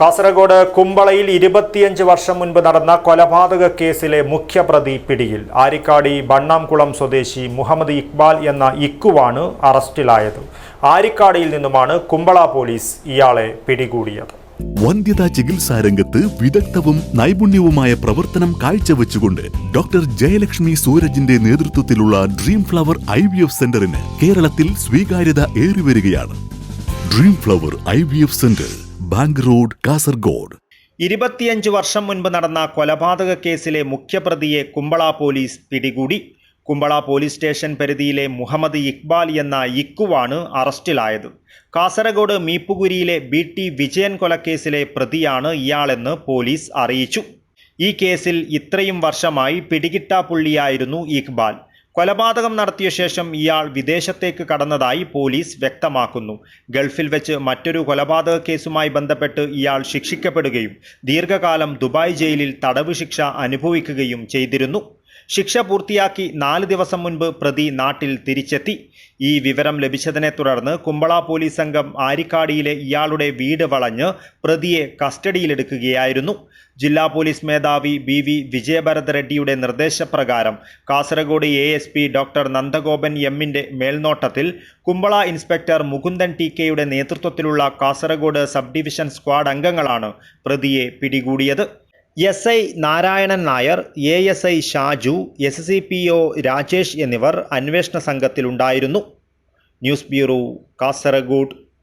കാസർഗോഡ് കുമ്പളയിൽ 25 വർഷം മുൻപ് നടന്ന കൊലപാതക കേസിലെ മുഖ്യപ്രതി പിടിയിൽ. ആരിക്കാടി ബണ്ണാംകുളം സ്വദേശി മുഹമ്മദ് ഇക്ബാൽ എന്ന ഇക്കുവാണ് അറസ്റ്റിലായത്. ആരിക്കാടിയിൽ നിന്നുമാണ് കുമ്പള പോലീസ് ഇയാളെ പിടികൂടിയത്. വന്ധ്യതാ ചികിത്സാ രംഗത്ത് വിദഗ്ധവും നൈപുണ്യവുമായ പ്രവർത്തനം കാഴ്ചവെച്ചുകൊണ്ട് ഡോക്ടർ ജയലക്ഷ്മി സൂരജിന്റെ നേതൃത്വത്തിലുള്ള ഡ്രീം ഫ്ലവർ IVF സെന്ററിന് കേരളത്തിൽ സ്വീകാര്യത ഏറിവരികയാണ്. Dream flower IVF centre, bank road, Kasaragod. 25 വർഷം മുൻപ് നടന്ന കൊലപാതക കേസിലെ മുഖ്യപ്രതിയെ കുമ്പള പോലീസ് പിടികൂടി. കുമ്പള പോലീസ് സ്റ്റേഷൻ പരിധിയിലെ മുഹമ്മദ് ഇക്ബാൽ എന്ന ഇക്കുവാണ് അറസ്റ്റിലായത്. കാസർഗോഡ് മീപ്പുകുരിയിലെ BT വിജയൻ കൊലക്കേസിലെ പ്രതിയാണ് ഇയാളെന്ന് പോലീസ് അറിയിച്ചു. ഈ കേസിൽ ഇത്രയും വർഷമായി പിടികിട്ടാപ്പുള്ളിയായിരുന്നു ഇക്ബാൽ. കൊലപാതകം നടത്തിയ ശേഷം ഇയാൾ വിദേശത്തേക്ക് കടന്നതായി പോലീസ് വ്യക്തമാക്കുന്നു. ഗൾഫിൽ വെച്ച് മറ്റൊരു കൊലപാതക കേസുമായി ബന്ധപ്പെട്ട് ഇയാൾ ശിക്ഷിക്കപ്പെടുകയും ദീർഘകാലം ദുബായ് ജയിലിൽ തടവ് ശിക്ഷ അനുഭവിക്കുകയും ചെയ്തിരുന്നു. ശിക്ഷ പൂർത്തിയാക്കി 4 ദിവസം മുൻപ് പ്രതി നാട്ടിൽ തിരിച്ചെത്തി. ഈ വിവരം ലഭിച്ചതിനെ തുടർന്ന് കുമ്പള പോലീസ് സംഘം ആരിക്കാടിയിലെ ഇയാളുടെ വീട് വളഞ്ഞ് പ്രതിയെ കസ്റ്റഡിയിലെടുക്കുകയായിരുന്നു. ജില്ലാ പോലീസ് മേധാവി BV വിജയഭരത് റെഡ്ഡിയുടെ നിർദ്ദേശപ്രകാരം കാസർഗോഡ് ASP ഡോക്ടർ നന്ദഗോപൻ എമ്മിൻ്റെ മേൽനോട്ടത്തിൽ കുമ്പള ഇൻസ്പെക്ടർ മുകുന്ദൻ TK നേതൃത്വത്തിലുള്ള കാസർഗോഡ് സബ് ഡിവിഷൻ സ്ക്വാഡ് അംഗങ്ങളാണ് പ്രതിയെ പിടികൂടിയത്. SI Narayanan Nair, ASI Shaju, SCPO Rajesh എന്നിവർ അന്വേഷണ സംഘത്തിലുണ്ടായിരുന്നു. News bureau, Kasaragod.